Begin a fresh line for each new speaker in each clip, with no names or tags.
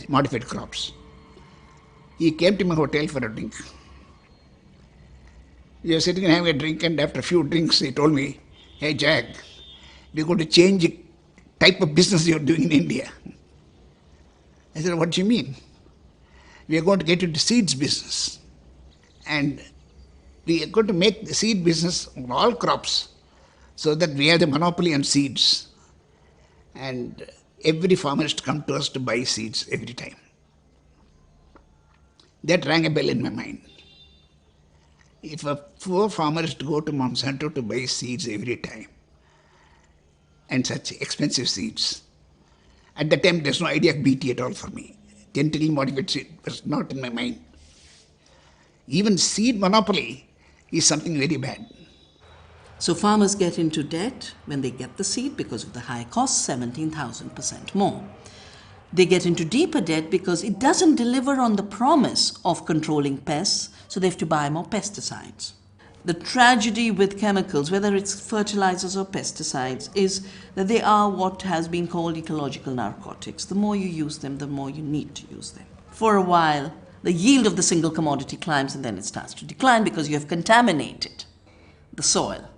modified crops. He came to my hotel for a drink. We were sitting and having a drink, and after a few drinks, he told me, "Hey Jack, we're going to change the type of business you're doing in India." I said, "What do you mean?" "We are going to get into seeds business. And we are going to make the seed business on all crops so that we have the monopoly on seeds. And every farmer has to come to us to buy seeds every time." That rang a bell in my mind. If a poor farmer is to go to Monsanto to buy seeds every time, and such expensive seeds, at that time there's no idea of BT at all for me. Genetically modified seed was not in my mind. Even seed monopoly is something very bad.
So farmers get into debt when they get the seed because of the high cost, 17,000% more. They get into deeper debt because it doesn't deliver on the promise of controlling pests, so they have to buy more pesticides. The tragedy with chemicals, whether it's fertilizers or pesticides, is that they are what has been called ecological narcotics. The more you use them, the more you need to use them. For a while, the yield of the single commodity climbs and then it starts to decline because you have contaminated the soil.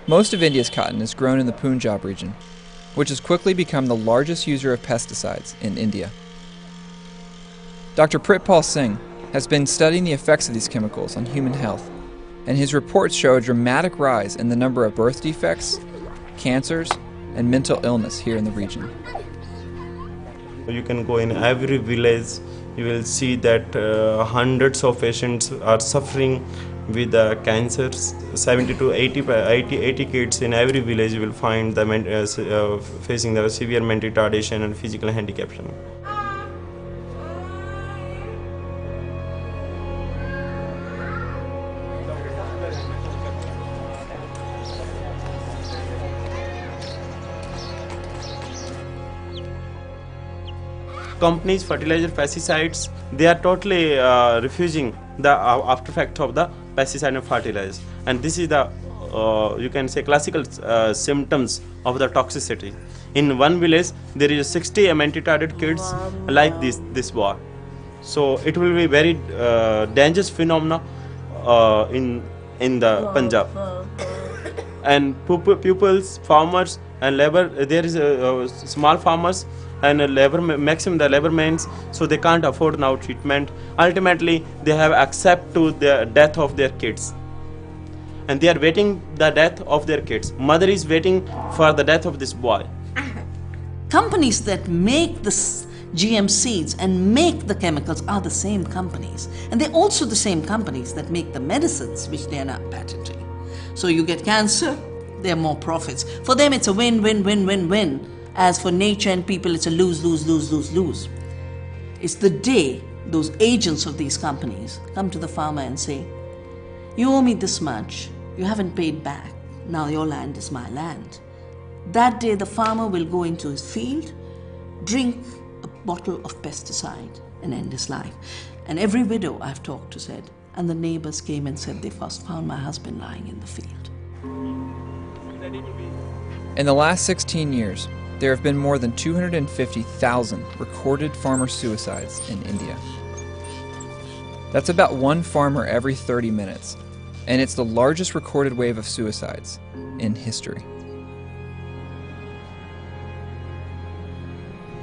Most of India's cotton is grown in the Punjab region, which has quickly become the largest user of pesticides in India. Dr. Pritpal Singh has been studying the effects of these chemicals on human health, and his reports show a dramatic rise in the number of birth defects, cancers, and mental illness here in the region.
You can go in every village, you will see that hundreds of patients are suffering with cancers. 70 to 80 kids in every village you will find them facing the severe mental retardation and physical handicap. Companies, fertilizer, pesticides, they are totally refusing the after effect of the pesticide and fertilizer, and this is the you can say classical symptoms of the toxicity. In one village there is 60 mentally kids like this boy, so it will be very dangerous phenomena in the Punjab. And pupils, farmers and labor, there is small farmers and maximum the labor means, so they can't afford now treatment. Ultimately they have accept to the death of their kids, and they are waiting the death of their kids. Mother is waiting for the death of this boy.
Companies that make the GM seeds and make the chemicals are the same companies, and they're also the same companies that make the medicines which they are not patenting. So you get cancer, there are more profits. For them it's a win, win, win, win, win. As for nature and people, it's a lose, lose, lose, lose, lose. It's the day those agents of these companies come to the farmer and say, "You owe me this much, you haven't paid back, now your land is my land." That day the farmer will go into his field, drink a bottle of pesticide and end his life. And every widow I've talked to said, and the neighbors came and said they first found my husband lying in the field.
In the last 16 years, there have been more than 250,000 recorded farmer suicides in India. That's about one farmer every 30 minutes, and it's the largest recorded wave of suicides in history.